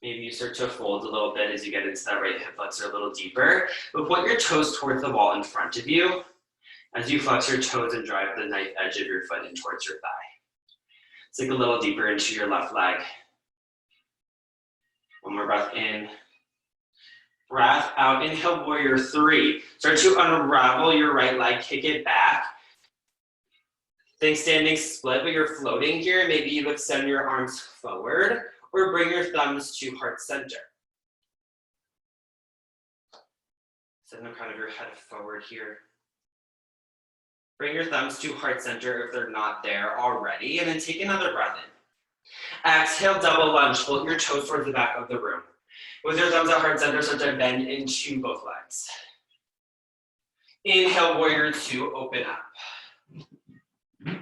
Maybe you start to fold a little bit as you get into that right hip flexor a little deeper. But point your toes towards the wall in front of you as you flex your toes and drive the knife edge of your foot in towards your thigh. Sink a little deeper into your left leg. One more breath in. Breath out. Inhale, warrior 3. Start to unravel your right leg, kick it back. Think standing split, but you're floating here. Maybe you extend your arms forward or bring your thumbs to heart center. Send the crown of your head forward here. Bring your thumbs to heart center if they're not there already, and then take another breath in. Exhale, double lunge. Float your toes towards the back of the room. With your thumbs at heart center, start to bend into both legs. Inhale, warrior 2, open up.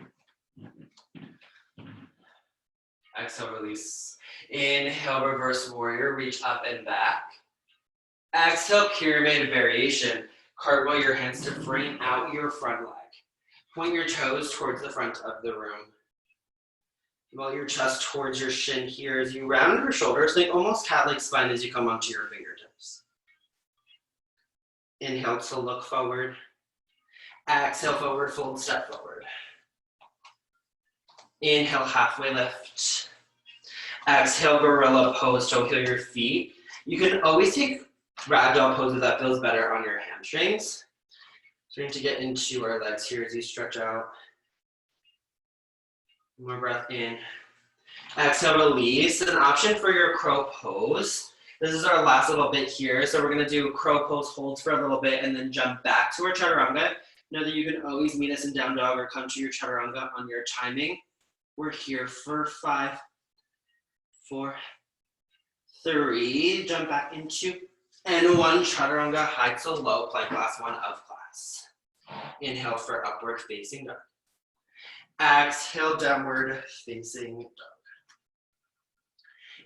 Exhale, release. Inhale, reverse warrior, reach up and back. Exhale, pyramid variation. Cartwheel your hands to frame out your front leg. Point your toes towards the front of the room. Roll your chest towards your shin here as you round your shoulders. Think almost cat-like spine as you come onto your fingertips. Inhale to look forward. Exhale, forward fold, step forward. Inhale, halfway lift. Exhale, gorilla pose, toe heel your feet. You can always take ragdoll pose if that feels better on your hamstrings. So we're going to get into our legs here as you stretch out. One more breath in. Exhale, release. An option for your crow pose This is our last little bit here. So we're gonna do crow pose holds for a little bit and then jump back to our chaturanga. Know that you can always meet us in down dog or come to your chaturanga on your timing. We're here for 5, 4, 3, jump back into, and 1, chaturanga, high to low, plank, last one of class. Inhale for upward facing dog. Exhale, downward facing dog.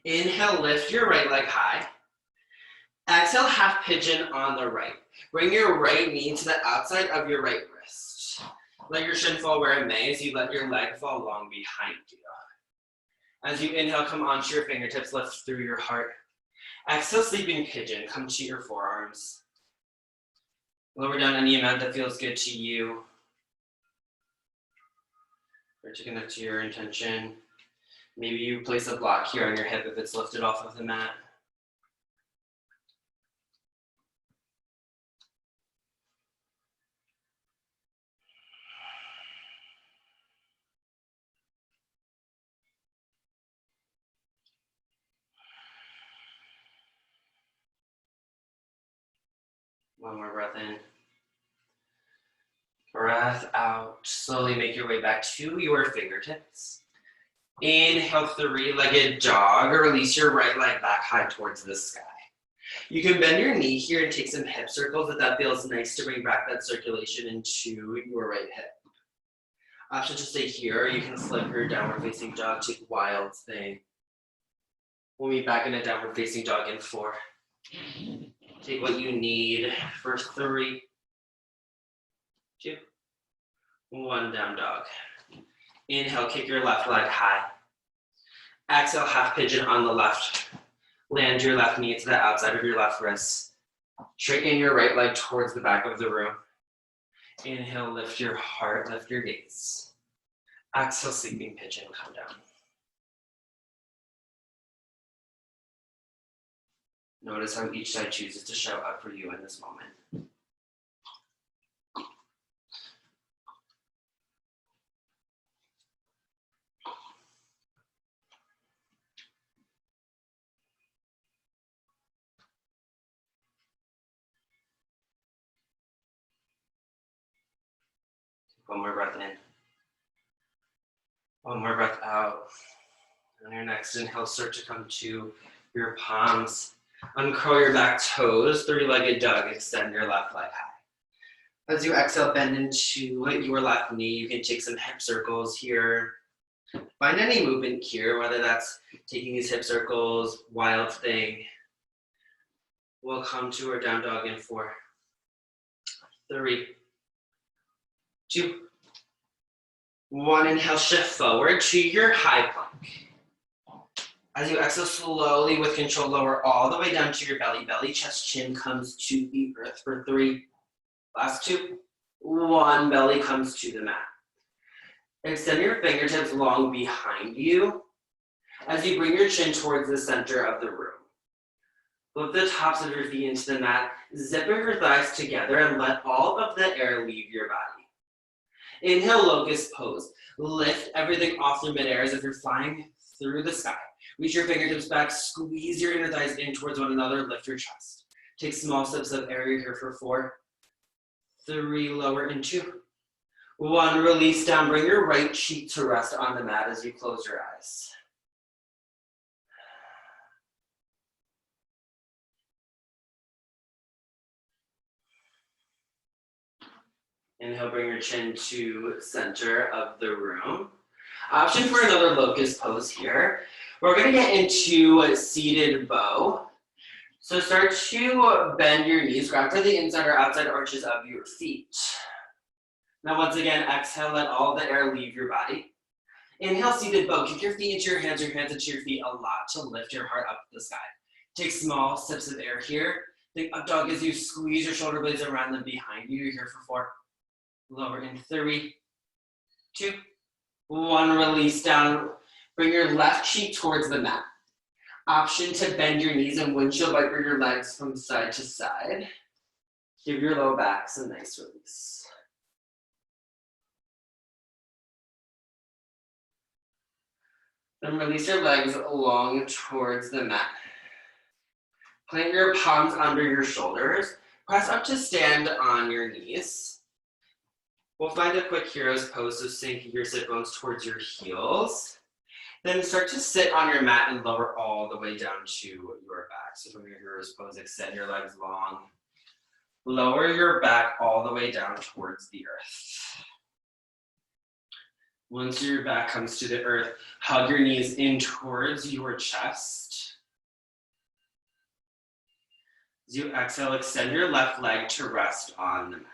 Inhale, lift your right leg high. Exhale, half pigeon on the right. Bring your right knee to the outside of your right wrist. Let your shin fall where it may as you let your leg fall long behind you. As you inhale, come onto your fingertips, lift through your heart. Exhale, sleeping pigeon, come to your forearms. Lower down any amount that feels good to you. Or to connect to your intention. Maybe you place a block here on your hip if it's lifted off of the mat. One more breath in. Breath out. Slowly make your way back to your fingertips. Inhale, 3-legged dog. Release your right leg back high towards the sky. You can bend your knee here and take some hip circles if that feels nice to bring back that circulation into your right hip. Option to stay here. You can flip your downward facing dog, take wild thing. We'll meet back in a downward facing dog in 4. Take what you need for 3, 2, 1, down dog. Inhale, kick your left leg high. Exhale, half pigeon on the left. Land your left knee to the outside of your left wrist. Straighten your right leg towards the back of the room. Inhale, lift your heart, lift your gaze. Exhale, sleeping pigeon, come down. Notice how each side chooses to show up for you in this moment. One more breath in. One more breath out. On your next inhale, start to come to your palms. Uncurl your back toes, 3-legged dog, extend your left leg high. As you exhale, bend into your left knee. You can take some hip circles here. Find any movement here, whether that's taking these hip circles, wild thing. We'll come to our down dog in 4, 3, 2, 1. Inhale, shift forward to your high plank. As you exhale slowly with control, lower all the way down to your belly. Belly, chest, chin comes to the earth for 3. Last 2. 1, belly comes to the mat. Extend your fingertips long behind you as you bring your chin towards the center of the room. Lift the tops of your feet into the mat. Zip your thighs together and let all of the air leave your body. Inhale, locust pose. Lift everything off through midair as if you're flying through the sky. Reach your fingertips back, squeeze your inner thighs in towards one another, lift your chest. Take small sips of air here for 4, 3, lower in 2, 1, release down. Bring your right cheek to rest on the mat as you close your eyes. Inhale, bring your chin to center of the room. Option for another locust pose here. We're gonna get into a seated bow. So start to bend your knees, grab for the inside or outside arches of your feet. Now once again, exhale, let all the air leave your body. Inhale, seated bow. Kick your feet into your hands into your feet a lot to lift your heart up to the sky. Take small sips of air here. Think up dog as you squeeze your shoulder blades around them behind you. You're here for 4. Lower in 3, 2, 1, release down. Bring your left cheek towards the mat. Option to bend your knees and windshield wiper your legs from side to side. Give your low back some nice release. Then release your legs long towards the mat. Plant your palms under your shoulders. Press up to stand on your knees. We'll find a quick hero's pose, so sink your sit bones towards your heels. Then start to sit on your mat and lower all the way down to your back. So from your hero's pose, extend your legs long. Lower your back all the way down towards the earth. Once your back comes to the earth, hug your knees in towards your chest. As you exhale, extend your left leg to rest on the mat.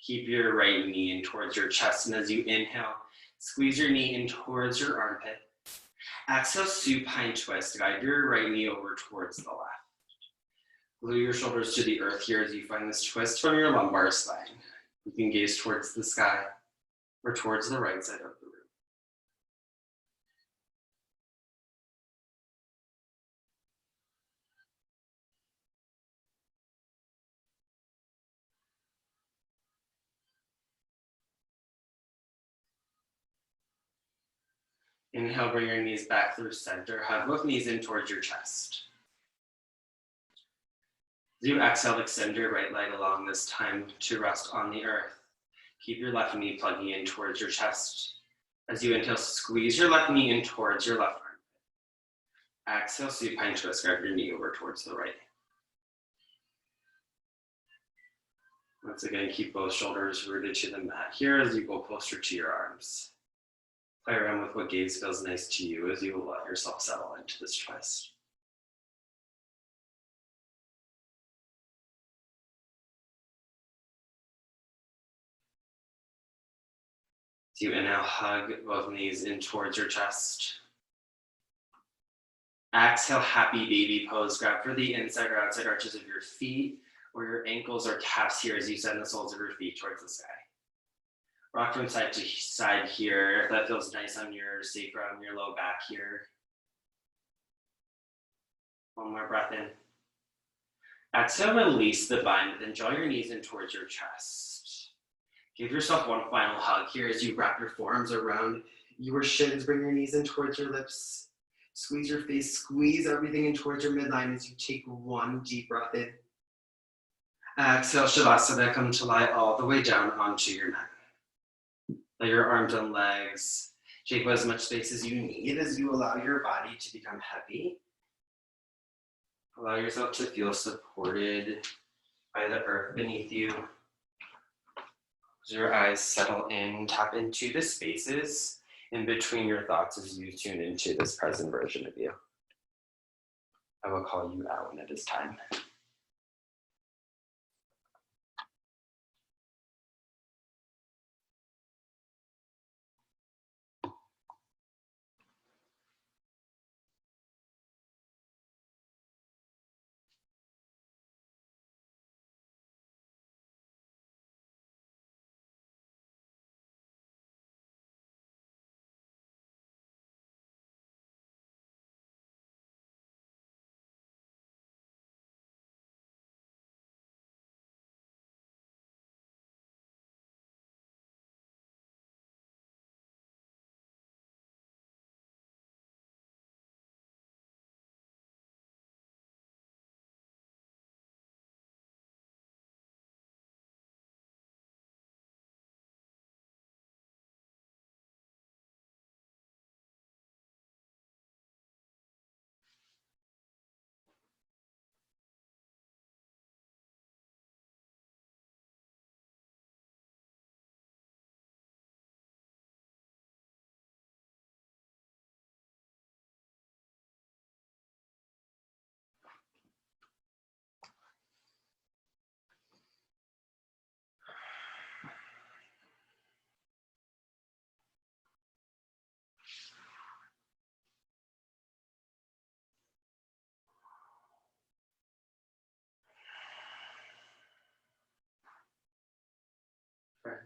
Keep your right knee in towards your chest, and as you inhale, squeeze your knee in towards your armpit. Exhale, supine twist. Guide your right knee over towards the left. Glue your shoulders to the earth here as you find this twist from your lumbar spine. You can gaze towards the sky or towards the right side of the room. Inhale, bring your knees back through center. Hug both knees in towards your chest. As you exhale, extend your right leg along this time to rest on the earth. Keep your left knee plugging in towards your chest. As you inhale, squeeze your left knee in towards your left arm. Exhale, supine twist, grab your knee over towards the right. Once again, keep both shoulders rooted to the mat here as you go closer to your arms. Play around with what gaze feels nice to you as you let yourself settle into this twist. As you inhale, hug both knees in towards your chest. Exhale, happy baby pose. Grab for the inside or outside arches of your feet or your ankles or calves here as you send the soles of your feet towards the sky. Rock from side to side here, if that feels nice on your sacrum, your low back here. One more breath in. Exhale, release the bind, then draw your knees in towards your chest. Give yourself one final hug here as you wrap your forearms around your shins, bring your knees in towards your lips. Squeeze your face, squeeze everything in towards your midline as you take one deep breath in. Exhale, Shavasana, come to lie all the way down onto your mat. Let your arms and legs take as much space as you need as you allow your body to become heavy. Allow yourself to feel supported by the earth beneath you. As your eyes settle in, tap into the spaces in between your thoughts as you tune into this present version of you. I will call you out when it is time.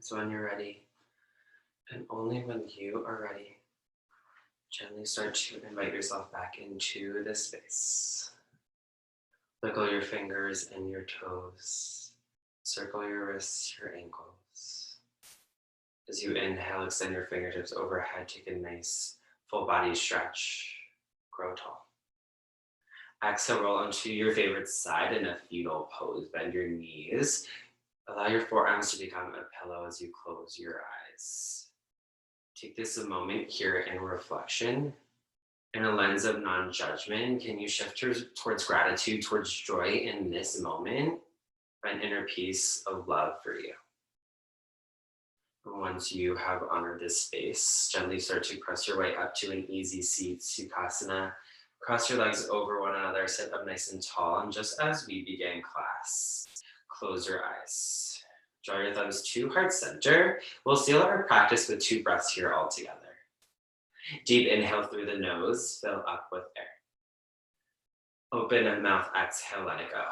So when you're ready, and only when you are ready, gently start to invite yourself back into this space. Wiggle your fingers and your toes. Circle your wrists, your ankles. As you inhale, extend your fingertips overhead. Take a nice full body stretch. Grow tall. Exhale, roll onto your favorite side in a fetal pose. Bend your knees. Allow your forearms to become a pillow as you close your eyes. Take this a moment here in reflection. In a lens of non-judgment, can you shift towards gratitude, towards joy in this moment? Find inner peace of love for you. Once you have honored this space, gently start to press your way up to an easy seat, Sukhasana. Cross your legs over one another, sit up nice and tall, and just as we begin class, close your eyes. Draw your thumbs to heart center. We'll seal our practice with 2 breaths here all together. Deep inhale through the nose, fill up with air. Open and mouth, exhale, let it go.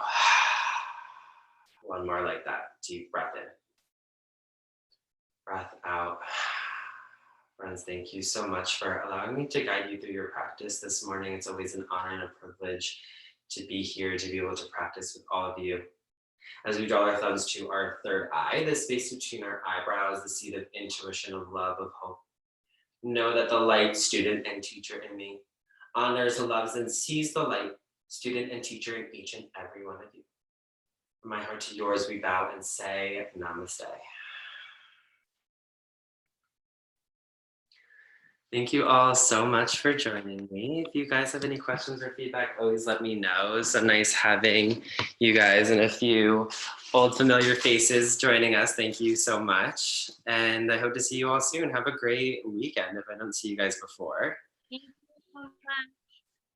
One more like that. Deep breath in. Breath out. Friends, thank you so much for allowing me to guide you through your practice this morning. It's always an honor and a privilege to be here, to be able to practice with all of you. As we draw our thumbs to our third eye, the space between our eyebrows, the seat of intuition, of love, of hope. Know that the light, student and teacher in me honors, loves, and sees the light, student and teacher in each and every one of you. From my heart to yours, we bow and say namaste. Thank you all so much for joining me. If you guys have any questions or feedback, always let me know. It's so nice having you guys and a few old familiar faces joining us. Thank you so much. And I hope to see you all soon. Have a great weekend if I don't see you guys before. Thank you so much.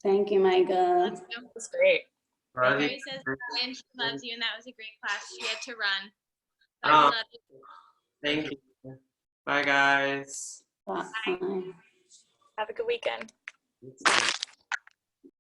Thank you, Micah. That was great. Love Mary you. says hi and she loves you, and that was a great class. She had to run. But Oh, we love you. thank you. Bye, guys. Bye. Have a good weekend. You too.